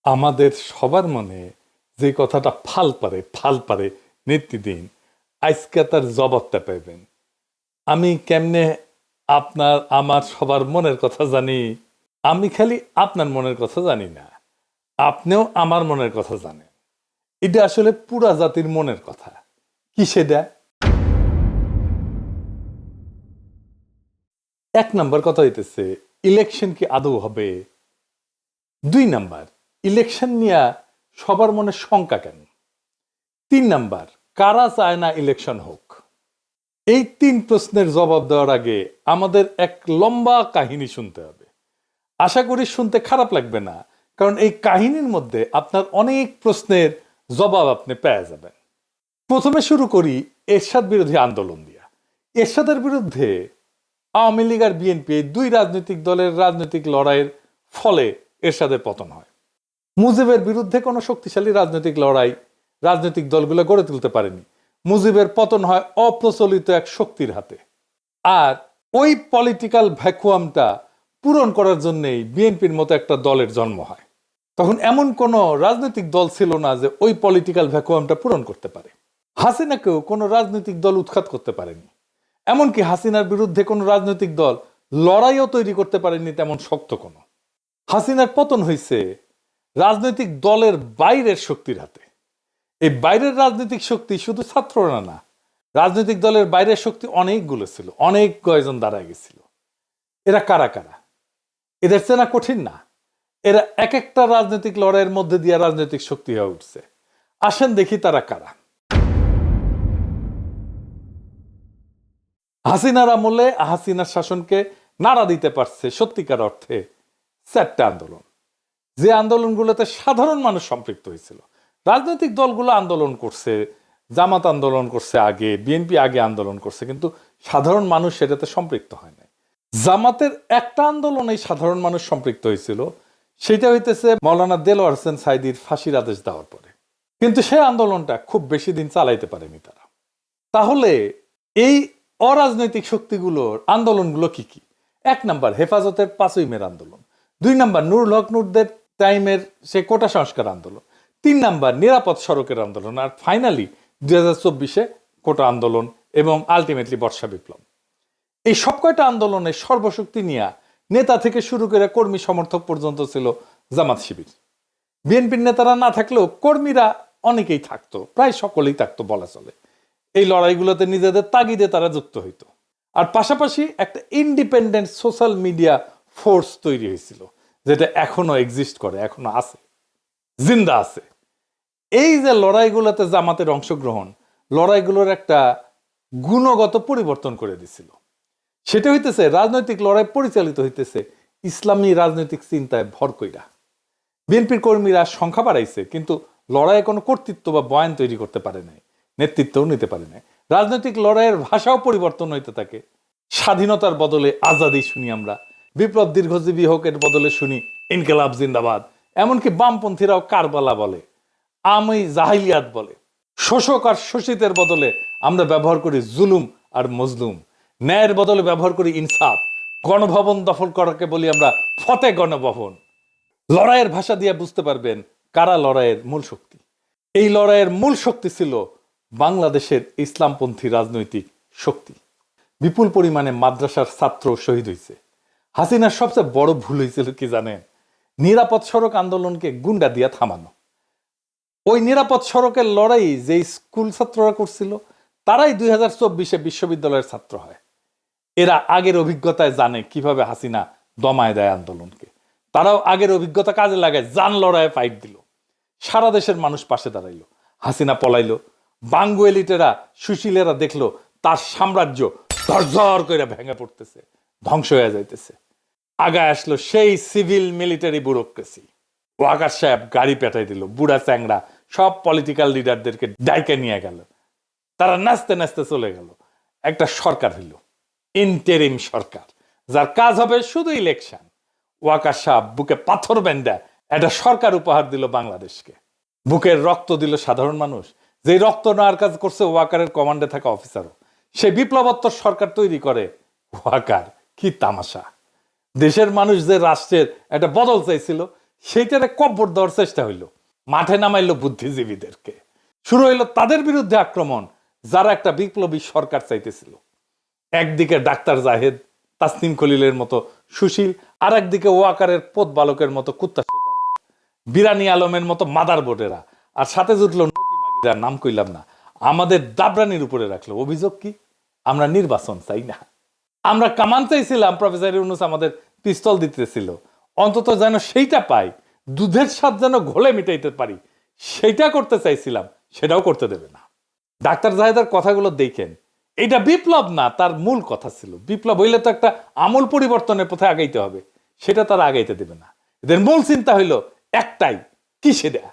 আমাদের সবার মনে যে কথাটা ফাল পারে নিত্যদিন, আজকে তার জবাবটা পাইবেন। আমি কেমনে আপনার আমার সবার মনের কথা জানি? আমি খালি আপনার মনের কথা জানি না, আপনিও আমার মনের কথা জানেন। এটা আসলে পুরা জাতির মনের কথা। কি সেটা? এক নাম্বার কথা হইতেছে, ইলেকশন কি আদৌ হবে? দুই নাম্বার, ইলেকশন নিয়ে সবার মনে শঙ্কা কেন? তিন নাম্বার, কারা চায় না ইলেকশন হোক? এই তিন প্রশ্নের জবাব দেওয়ার আগে আমাদের এক লম্বা কাহিনী শুনতে হবে। আশা করি শুনতে খারাপ লাগবে না, কারণ এই কাহিনীর মধ্যে আপনার অনেক প্রশ্নের জবাব আপনি পেয়ে যাবেন। প্রথমে শুরু করি এরশাদ বিরোধী আন্দোলন দিয়া। এরশাদের বিরুদ্ধে আওয়ামী লীগ আর বিএনপি এই দুই রাজনৈতিক দলের রাজনৈতিক লড়াইয়ের ফলে এরশাদের পতন হয়। মুজিবের বিরুদ্ধে কোনো শক্তিশালী রাজনৈতিক লড়াই রাজনৈতিক দলগুলো গড়ে তুলতে পারেনি। মুজিবের পতন হয় অপ্রচলিত এক শক্তির হাতে। আর ওই পলিটিক্যাল ভ্যাকুয়ামটা পূরণ করার জন্যই বিএনপির মতো একটা দলের জন্ম হয়। তখন এমন কোনো রাজনৈতিক দল ছিল না যে ওই পলিটিক্যাল ভ্যাকুয়ামটা পূরণ করতে পারে। হাসিনাকেও কোনো রাজনৈতিক দল উৎখাত করতে পারেনি। এমনকি হাসিনার বিরুদ্ধে কোনো রাজনৈতিক দল লড়াইও তৈরি করতে পারেনি তেমন শক্ত কোনো। হাসিনার পতন হয়েছে রাজনৈতিক দলের বাইরের শক্তির হাতে। এই বাইরের রাজনৈতিক শক্তি শুধু ছাত্ররা না, রাজনৈতিক দলের বাইরের শক্তি অনেকগুলো ছিল, অনেক কয়েকজন দাঁড়ায় গেছিল। এরা কারা কারা? এদের চেনা কঠিন না। এরা এক একটা রাজনৈতিক লড়াইয়ের মধ্যে দিয়ে রাজনৈতিক শক্তি হয়ে উঠছে। আসেন দেখি তারা কারা। হাসিনার আমলে হাসিনার শাসনকে নাড়া দিতে পারছে সত্যিকার অর্থে চারটা আন্দোলন, যে আন্দোলনগুলোতে সাধারণ মানুষ সম্পৃক্ত হয়েছিল। রাজনৈতিক দলগুলো আন্দোলন করছে, জামাত আন্দোলন করছে আগে, বিএনপি আগে আন্দোলন করছে, কিন্তু সাধারণ মানুষ সেটাতে সম্পৃক্ত হয় নাই। জামাতের একটা আন্দোলনে সাধারণ মানুষ সম্পৃক্ত হয়েছিল, সেটা হইতেছে মৌলানা দেলোয়ার হোসেন সাঈদীর ফাঁসির আদেশ দেওয়ার পরে। কিন্তু সেই আন্দোলনটা খুব বেশি দিন চালাইতে পারেনি তারা। তাহলে এই অরাজনৈতিক শক্তিগুলোর আন্দোলনগুলো কি কি? এক নাম্বার, হেফাজতের 5ই মের আন্দোলন। দুই নাম্বার, নুরুল হক নুরদের টাইমের সে কোটা সংস্কার আন্দোলন। তিন নাম্বার, নিরাপদ সড়কের আন্দোলন। আর ফাইনালি 2024-এ কোটা আন্দোলন এবং আলটিমেটলি বর্ষা বিপ্লব। এই সব কয়টা আন্দোলনের সর্বশক্তি নিয়ে নেতা থেকে শুরু করে কর্মী সমর্থক পর্যন্ত ছিল জামাত শিবির। বিএনপির নেতারা না থাকলেও কর্মীরা অনেকেই থাকতো, প্রায় সকলেই থাকতো বলা চলে। এই লড়াইগুলোতে নিজেদের তাগিদে তারা যুক্ত হইতো। আর পাশাপাশি একটা ইন্ডিপেন্ডেন্ট সোশ্যাল মিডিয়া ফোর্স তৈরি হয়েছিল, যেটা এখনো এক্সিস্ট করে, এখনো আছে, জিন্দা আছে। এই যে লড়াইগুলোতে জামাতের অংশগ্রহণ, লড়াইগুলোর একটা গুণগত পরিবর্তন করে দিছিল। সেটা হইতেছে রাজনৈতিক লড়াই পরিচালিত হইতেছে ইসলামী রাজনৈতিক চিন্তায় ভর কইরা। বিএনপির কর্মীরা সংখ্যা বাড়াইছে, কিন্তু লড়াইয়ে কোনো কর্তৃত্ব বা বয়ান তৈরি করতে পারে নাই, নেতৃত্বও নিতে পারে নাই। রাজনৈতিক লড়াইয়ের ভাষাও পরিবর্তন হইতে থাকে। স্বাধীনতার বদলে আজাদি শুনি আমরা, বিপ্লব দীর্ঘজীবী হোক এর বদলে শুনি ইনকিলাব জিন্দাবাদ। এমনকি বামপন্থীরাও কারবালা বলে, আমি জাহিলিয়াত বলে। শোষক আর শোষিতের বদলে আমরা ব্যবহার করি জুলুম আর মজলুম। ন্যায়ের বদলে ব্যবহার করি ইনসাফ। গণভবন দখল করাকে বলি আমরা ফতে গণভবন। লড়াইয়ের ভাষা দিয়ে বুঝতে পারবেন কারা লড়াইয়ের মূল শক্তি। এই লড়াইয়ের মূল শক্তি ছিল বাংলাদেশের ইসলামপন্থী রাজনৈতিক শক্তি। বিপুল পরিমাণে মাদ্রাসার ছাত্র শহীদ হয়েছে। হাসিনার সবচেয়ে বড় ভুল হয়েছিল কি জানেন? নিরাপদ সড়ক আন্দোলনকে গুন্ডা দিয়া থামানো। ওই নিরাপদ সড়কের লড়াই যে স্কুল ছাত্ররা করছিল, তারাই 2024-এ বিশ্ববিদ্যালয়ের ছাত্র হয়। এরা আগের অভিজ্ঞতায় জানে কিভাবে হাসিনা দমায় দেয় আন্দোলনকে। তারাও আগের অভিজ্ঞতা কাজে লাগায় জান লড়াইয়ে ফাইট দিল। সারা দেশের মানুষ পাশে দাঁড়াইলো। হাসিনা পলাইলো। বাঙ্গু এলিটেরা, সুশীলেরা দেখলো তার সাম্রাজ্য ঝরঝর করে ভেঙে পড়তেছে, ধ্বংস হয়ে যাইতেছে। আগায় আসলো সেই সিভিল মিলিটারি ব্যুরোক্রেসি। ওয়াকার সাহেব গাড়ি পেটাই দিল, বুড়া চ্যাংড়া সব পলিটিক্যাল লিডারদেরকে ডাইকে নিয়ে গেল। তারা নাচতে নাচতে চলে গেল। একটা সরকার হইল, ইন্টেরিম সরকার, যার কাজ হবে শুধু ইলেকশন। ওয়াকার সাহেব বুকে পাথর বেঁধে একটা সরকার উপহার দিল বাংলাদেশকে। বুকের রক্ত দিল সাধারণ মানুষ, যে রক্ত নেওয়ার কাজ করছে ওয়াকারের কমান্ডে থাকা অফিসারও। সেই বিপ্লবোত্তর সরকার তৈরি করে ওয়াকার। কি তামাশা! দেশের মানুষ যে রাষ্ট্রের একটা বদল চাইছিল, সেইটারে কব্বর দেওয়ার চেষ্টা হইলো, মাঠে নামাইলো বুদ্ধিজীবীদেরকে, শুরু হইলো তাদের বিরুদ্ধে আক্রমণ যারা একটা বিপ্লবী সরকার চাইতেছিল। একদিকে ডাক্তার জাহেদ, তাসনিম খলিলের মতো সুশীল, আর একদিকে ওয়াকারের পোত বালকের মতো কুত্তা, বিরানি আলমের মতো মাদার বোর্ডেরা, আর সাথে জুটলো নতি মাগিরা, নাম কইলাম না, আমাদের দাবরানির উপরে রাখলো। অভিযোগ কি? আমরা নির্বাচন চাই না, আমরা কামান চাইছিলাম, প্রফেসর ইউনূস আমাদের পিস্তল দিতেছিল, অন্তত যেন সেইটা পাই, দুধের স্বাদ যেন ঘোলে মিটাইতে পারি, সেইটা করতে চাইছিলাম, সেটাও করতে দেবে না। ডাক্তার জাহেদের কথাগুলো দেখেন, এটা বিপ্লব না, তার মূল কথা ছিল বিপ্লব হইলে তো একটা আমূল পরিবর্তনের পথে আগাইতে হবে, সেটা তারা আগাইতে দেবে না। এদের মূল চিন্তা হইলো একটাই, কি সেটা?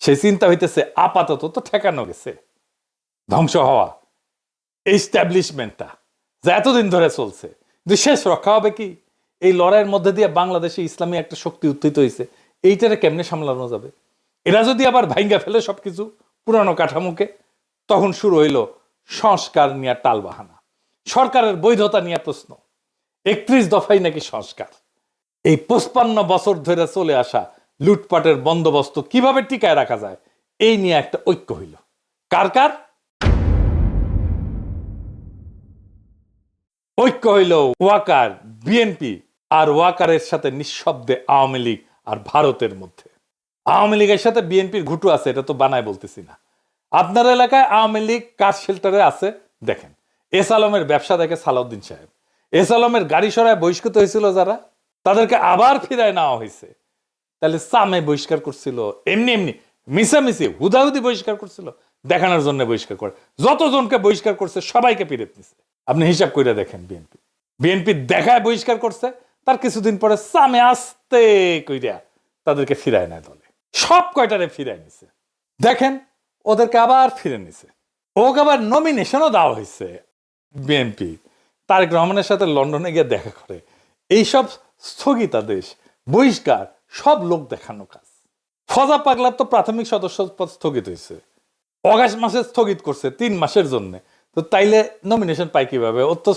সেই চিন্তা হইতেছে আপাতত তো ঠেকানো গেছে, ধ্বংস হওয়া এস্টাবলিশমেন্টটা যা এতদিন ধরে চলছে, কিন্তু শেষ রক্ষা হবে কি? এই লড়াইয়ের মধ্যে দিয়ে বাংলাদেশে ইসলামী একটা শক্তি উত্থিত হয়েছে, এইটারে কেমনে সামলানো যাবে? এরা যদি আবার ভাঙ্গা ফেলে সবকিছু পুরানো কাঠামোকে, তখন শুরু হইল সংস্কার নিয়ে টালবাহানা, সরকারের বৈধতা নিয়ে প্রশ্ন। 31 দফাই নাকি সংস্কার। এই 55 বছর ধরে চলে আসা লুটপাটের বন্দোবস্ত কিভাবে টিকায় রাখা যায়, এই নিয়ে একটা ঐক্য হইল। কার কার ঐক্য হইল? ওয়াকার, বিএনপি আর ওয়াকারের সাথে নিঃশব্দে আওয়ামী লীগ আর ভারতের মধ্যে। আওয়ামী লীগের সাথে বিএনপির ঘুটু আছে, এটা তো বানায় বলতেছি না। আপনার এলাকায় আওয়ামী লীগ কার শেল্টারে আছে দেখেন। এস আলমের ব্যবসা দেখে সালাউদ্দিন সাহেব, এস আলমের গাড়ি সরায় বহিষ্কৃত হয়েছিল যারা, তাদেরকে আবার ফিরায় নেওয়া হয়েছে। তাহলে সামে বহিষ্কার করছিল, এমনি এমনি মিশামিশি হুদাহুদি বহিষ্কার করছিল, দেখানোর জন্য বহিষ্কার করে। যতজনকে বহিষ্কার করছে সবাইকে ফিরে নিছে। আপনি হিসাব করে দেখেন, বিএনপি দেখায় বহিষ্কার করছে, তার কিছুদিন পরে সামে আসতে কইরা তাদেরকে ফিরায় নেয় দলে, সব কয়টারে ফিরায় নিছে। দেখেন ওদেরকে আবার ফিরে নিছে, ওকে আবার নমিনেশনও দেওয়া হয়েছে। বিএনপি তারেক রহমানের সাথে লন্ডনে গিয়ে দেখা করে। এইসব স্থগিতাদেশ, বহিষ্কার সব লোক দেখানো কাজ। ফজা পাগলার তো প্রাথমিক সদস্য পদ স্থগিত হয়েছে, অগাস্ট মাসে স্থগিত করছে 3 মাসের জন্য। তো তাইলে নমিনেশন পাই কিভাবে? ওর তো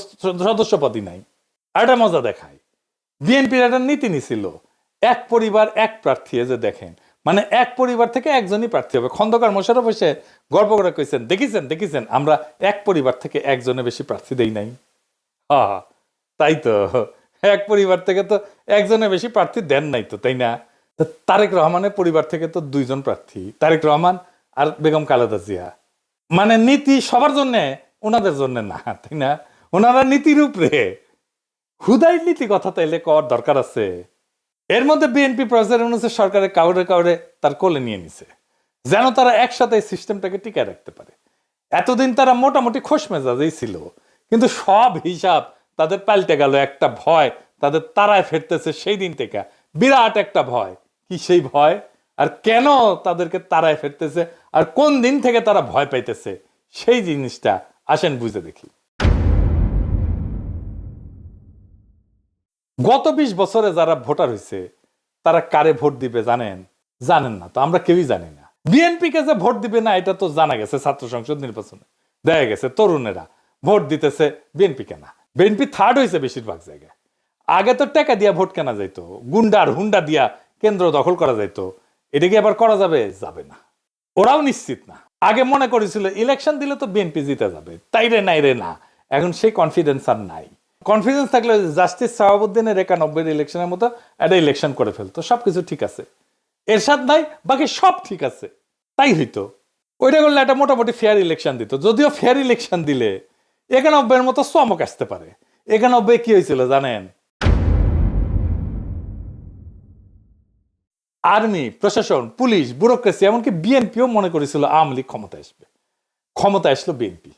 সদস্য পদই নাই। আর একটা মজা দেখায়, বিএনপির একটা নীতি নিছিল, এক পরিবার এক প্রার্থী। যে দেখেন, মানে এক পরিবার থেকে একজনই প্রার্থী হবে। খন্দকার মোশাররফ এসে গর্ব করে কইছেন, দেখেছেন আমরা এক পরিবার থেকে একজনের বেশি প্রার্থী দেই নাই। হ্যাঁ তাই তো, এক পরিবার থেকে তো একজনের বেশি প্রার্থী দেন নাই তো, তাই না? তারেক রহমানের পরিবার থেকে তো 2 জন প্রার্থী, তারেক রহমান আর বেগম খালেদা জিয়া। মানে নীতি সবার জন্য, ওনাদের জন্য না, তাই না? ওনারা নীতির উপরে, হুদাই নীতি কথা তাইলে কর দরকার আছে? এর মধ্যে বিএনপি প্রফেসর ইউনূসের সরকারে কাউরে কাউরে তার কোলে নিয়ে নিছে, যেন তারা একসাথে এই সিস্টেমটাকে টিকায় রাখতে পারে। এতদিন তারা মোটামুটি খোশ মেজাজেই ছিল, কিন্তু সব হিসাব তাদের পাল্টে গেল। একটা ভয় তাদের তারায় ফেরতেছে সেই দিন থেকে, বিরাট একটা ভয়। কি সেই ভয়? আর কেন তাদেরকে তারায় ফেরতেছে, আর কোন দিন থেকে তারা ভয় পাইতেছে, সেই জিনিসটা আসেন বুঝে দেখি। গত 20 বছরে যারা ভোটার হয়েছে, তারা কারে ভোট দিবে জানেন? জানেন না তো, আমরা কেউই জানি না। বিএনপি কে যে ভোট দিবে না এটা তো জানা গেছে, ছাত্র সংসদ নির্বাচনে দেখা গেছে তরুণেরা ভোট দিতেছে বিএনপি কেনা। বিএনপি থার্ড হয়েছে বেশিরভাগ জায়গায়। আগে তো টাকা দিয়া ভোট কেনা যাইতো, গুন্ডার হুন্ডা দিয়া কেন্দ্র দখল করা যাইতো। এটা কি আবার করা যাবে? যাবে না, ওরাও নিশ্চিত না। আগে মনে করেছিল ইলেকশন দিলে তো বিএনপি জিতে যাবে, তাই রে নাই রে না, এখন সেই কনফিডেন্স আর নাই। কনফিডেন্স থাকলে জাস্টিস শাহাবুদ্দিনের 91 ইলেকশনের মতো একটা ইলেকশন করে ফেলতো, সবকিছু ঠিক আছে। এরশাদ নাই, বাকি সব ঠিক আছে, তাই হইতো। ওইটা করলে একটা মোটামুটি ফেয়ার ইলেকশন দিত। যদিও ফেয়ার ইলেকশন দিলে 91 মতো চমক আসতে পারে। 91 কি হয়েছিল জানেন? আর্মি, প্রশাসন, পুলিশ, ব্যুরোক্রেসি, এমনকি বিএনপিও মনে করেছিল আওয়ামী লীগ ক্ষমতায় আসবে। ক্ষমতা আসলো বিএনপি।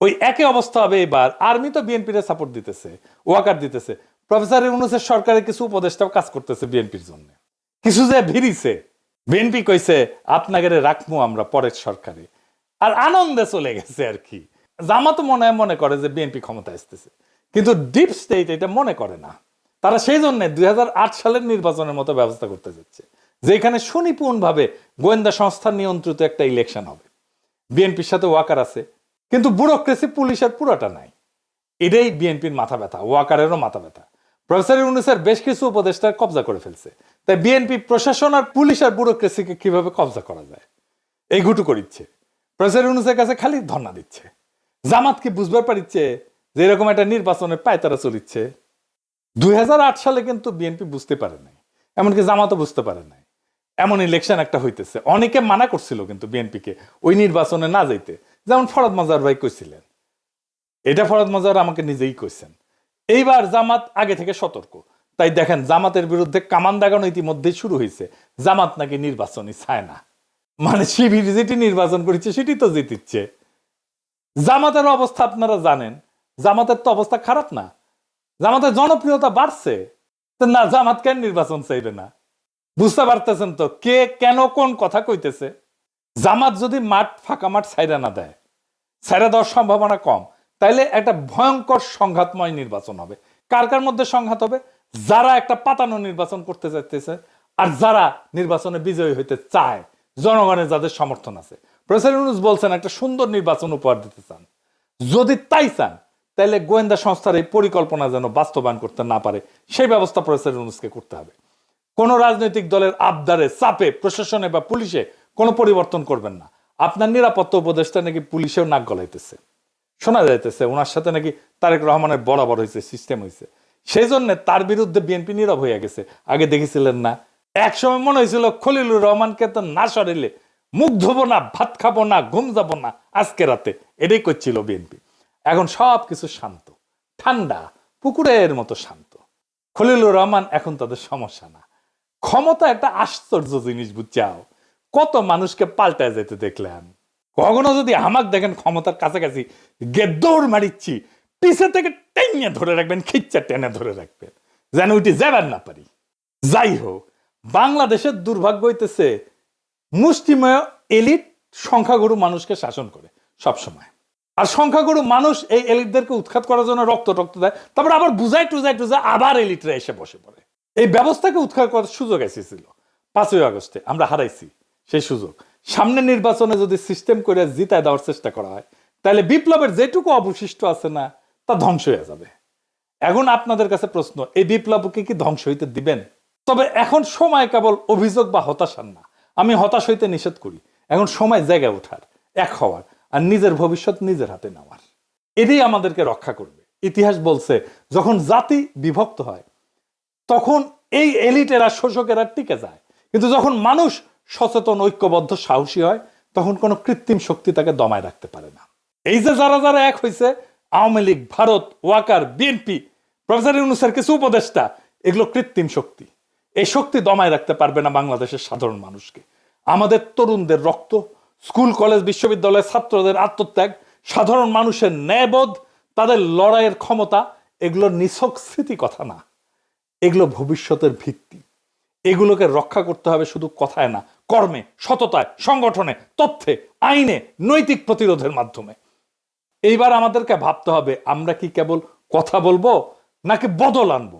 ওই একই অবস্থা হবে এবার। আর্মি তো বিএনপির সাপোর্ট দিতেছে, ওয়াকার দিতেছে, প্রফেসর ইউনূসের সরকারের কিছু উপদেষ্টাও কাজ করতেছে বিএনপির জন্য। কিছু যে ভিড়িছে, বিএনপি কইছে আপনাকে রাখবো আমরা পরের সরকারে, আর আনন্দে চলে গেছে আর কি। জামাত মনে করে যে বিএনপি ক্ষমতা আসতেছে, কিন্তু ডিপ স্টেট এটা মনে করে না। তারা সেই জন্য 2008 সালের নির্বাচনের মতো ব্যবস্থা করতে যাচ্ছে, যেখানে সুনিপুণ ভাবে গোয়েন্দা সংস্থা নিয়ন্ত্রিত একটা ইলেকশন হবে। বিএনপির সাথে ওয়াকার আছে, কিন্তু ব্যুরোক্রেসি পুলিশের পুরোটা নাই। এটাই বিএনপির মাথা ব্যথা, ওয়াকারেরও মাথা ব্যথা। প্রফেসর ইউনূসের বেশ কিছু উপদেষ্টা কবজা করে ফেলছে। তাই বিএনপি প্রশাসন আর পুলিশ আর ব্যুরোক্রেসিকে কিভাবে কবজা করা যায় এই ঘুটু করিচ্ছে। প্রফেসর ইউনূসের কাছে খালি ধর্ণা দিচ্ছে। জামাত কি বুঝবার পারিচ্ছে যে এরকম একটা নির্বাচনের পায়তারা চলিচ্ছে? 2008 সালে কিন্তু বিএনপি বুঝতে পারে নাই, এমনকি জামাতও বুঝতে পারে নাই এমন ইলেকশন একটা হইতেছে। অনেকে মানা করছিল কিন্তু বিএনপিকে ওই নির্বাচনে না যাইতে, যেমন ফরহাদ মজার ভাই কইছিলেন। এটা ফরহাদ মজার আমাকে নিজেই কইছেন। এইবার জামাত আগে থেকে সতর্ক। তাই দেখেন জামাতের বিরুদ্ধে কামান দাগানো ইতিমধ্যেই শুরু হয়েছে। জামাত নাকি নির্বাচনই চায় না, মানে শিবির যেটি নির্বাচন করেছে সেটি তো জিতিচ্ছে। জামাতের অবস্থা আপনারা জানেন, জামাতের তো অবস্থা খারাপ না, জামাতের জনপ্রিয়তা বাড়ছে। না, জামাত কেন নির্বাচন চাইবে না? বুঝতে পারতেছেন তো কে কেন কোন কথা কইতেছে? জামাত যদি মাঠ ফাঁকা মাঠ ছাইরা না দেয়, ছাইরা দেওয়ার সম্ভাবনা কম, তাইলে একটা ভয়ঙ্কর সংঘাতময় নির্বাচন হবে। কার কার মধ্যে সংঘাত হবে? যারা একটা পাতানো নির্বাচন করতে চাইতেছে আর যারা নির্বাচনে বিজয়ী হইতে চায়, জনগণের যাদের সমর্থন আছে। প্রফেসর ইউনূস বলছেন একটা সুন্দর নির্বাচন উপহার দিতে চান। যদি তাই চান তাহলে গোয়েন্দা সংস্থার এই পরিকল্পনা যেন বাস্তবায়ন করতে না পারে সেই ব্যবস্থা প্রফেসর ইউনূসকে করতে হবে। কোন রাজনৈতিক দলের আবদারে চাপে প্রশাসনে বা পুলিশে কোনো পরিবর্তন করবেন না। আপনার নিরাপত্তা উপদেষ্টা নাকি পুলিশেও নাক গলাইতেছে, শোনা যাইতেছে ওনার সাথে নাকি তারেক রহমানের বরাবর হয়েছে, সিস্টেম হয়েছে। সেই জন্য তার বিরুদ্ধে বিএনপি নীরব হয়ে গেছে। আগে দেখেছিলেন না, একসময় মনে হয়েছিল খলিলুর রহমানকে তো না সরাইলে মুখ ধোবো না, ভাত খাবো না, ঘুম যাবো না আজকে রাতে, এটাই করছিল বিএনপি। এখন সব কিছু শান্ত, ঠান্ডা, পুকুরের মতো শান্ত। খলিলুর রহমান এখন তাদের সমস্যা না। ক্ষমতা একটা আশ্চর্য জিনিস, বুঝছাও? কত মানুষকে পাল্টায় যেতে দেখলাম। কখনো যদি আমাক দেখেন ক্ষমতার কাছাকাছি দৌড় মারিচ্ছি, পিছে থেকে টেনে ধরে রাখবেন, খিচ্চা টেনে ধরে রাখবেন, যেন উঠে যাবেন না পারি। যাই হোক, বাংলাদেশের দুর্ভাগ্য হইতেছে মুষ্টিমেয় এলিট সংখ্যাগুরু মানুষকে শাসন করে সব সময়। আর সংখ্যাগুরু মানুষ এই এলিটদেরকে উৎখাত করার জন্য রক্ত দেয়, তারপর আবার বুঝাই টুজাই আবার এলিটরা এসে বসে পড়ে। এই ব্যবস্থাকে উৎখাত করার সুযোগ এসেছিল 5ই আগস্টে, আমরা হারাইছি সেই সুযোগ। সামনে নির্বাচনে যদি সিস্টেম করে জিতায় দেওয়ার চেষ্টা করা হয়, তাহলে বিপ্লবের যেটুকু অবশিষ্ট আছে না, তা ধ্বংস হয়ে যাবে। এখন আপনাদের কাছে প্রশ্ন, এই বিপ্লবকে কি ধ্বংস হইতে দিবেন? তবে এখন সময় কেবল অভিযোগ বা হতাশার না। আমি হতাশ হইতে নিষেধ করি। এখন সময় জায়গায় ওঠার, এক হওয়ার, আর নিজের ভবিষ্যৎ নিজের হাতে নেওয়ার। এটাই আমাদেরকে রক্ষা করবে। ইতিহাস বলছে যখন জাতি বিভক্ত হয় তখন এই এলিটেরা, শোষকেরা টিকে যায়, কিন্তু যখন মানুষ সচেতন, ঐক্যবদ্ধ, সাহসী হয়, তখন কোনো কৃত্রিম শক্তি তাকে দমায় রাখতে পারে না। এই যে যারা যারা এক হয়েছে, আওয়ামী লীগ, ভারত, ওয়াকার, বিএনপি, প্রফেসর ইউনূসের কিছু উপদেষ্টা, এগুলো কৃত্রিম শক্তি। এই শক্তি দমায় রাখতে পারবে না বাংলাদেশের সাধারণ মানুষকে। আমাদের তরুণদের রক্ত, স্কুল কলেজ বিশ্ববিদ্যালয়ের ছাত্রদের আত্মত্যাগ, সাধারণ মানুষের ন্যায়বোধ, তাদের লড়াইয়ের ক্ষমতা, এগুলো নিছক স্মৃতি কথা না, এগুলো ভবিষ্যতের ভিত্তি। এগুলোকে রক্ষা করতে হবে শুধু কথায় না, কর্মে, সততায়, সংগঠনে, তথ্যে, আইনে, নৈতিক প্রতিরোধের মাধ্যমে। এইবার আমাদেরকে ভাবতে হবে আমরা কি কেবল কথা বলবো নাকি বদল আনবো।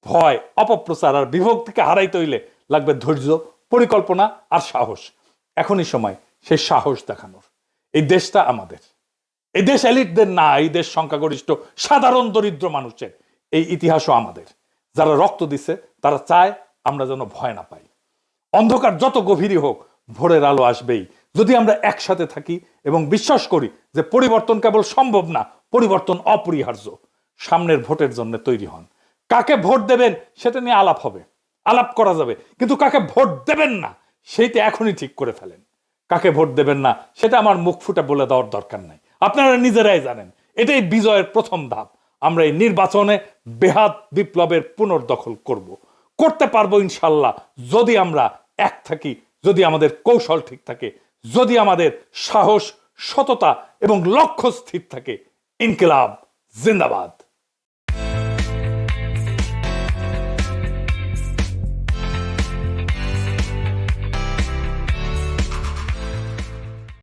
ভয়, অপপ্রচার আর বিভক্তিকে হারাইতে হইলে লাগবে ধৈর্য, পরিকল্পনা আর সাহস। এখনই সময় সেই সাহস দেখানোর। এই দেশটা আমাদের, এই দেশ এলিটদের না, এই দেশ সংখ্যাগরিষ্ঠ সাধারণ দরিদ্র মানুষের। এই ইতিহাসও আমাদের। যারা রক্ত দিচ্ছে তারা চায় আমরা যেন ভয় না পাই। অন্ধকার যত গভীরই হোক, ভোরের আলো আসবেই যদি আমরা একসাথে থাকি এবং বিশ্বাস করি যে পরিবর্তন কেবল সম্ভব না, পরিবর্তন অপরিহার্য। সামনের ভোটের জন্য তৈরি হন। কাকে ভোট দেবেন সেটা নিয়ে আলাপ হবে, আলাপ করা যাবে, কিন্তু কাকে ভোট দেবেন না সেইটা এখনই ঠিক করে ফেলেন। কাকে ভোট দেবেন না সেটা আমার মুখ ফুটে বলে দেওয়ার দরকার নাই, আপনারা নিজেরাই জানেন। এটাই বিজয়ের প্রথম ধাপ। আমরা এই নির্বাচনে বেহাত বিপ্লবের পুনর্দখল করতে পারবো ইনশাল্লাহ, যদি আমরা এক থাকি, যদি আমাদের কৌশল ঠিক থাকে, যদি আমাদের সাহস, সততা এবং লক্ষ্য স্থির থাকে। ইনকিলাব জিন্দাবাদ।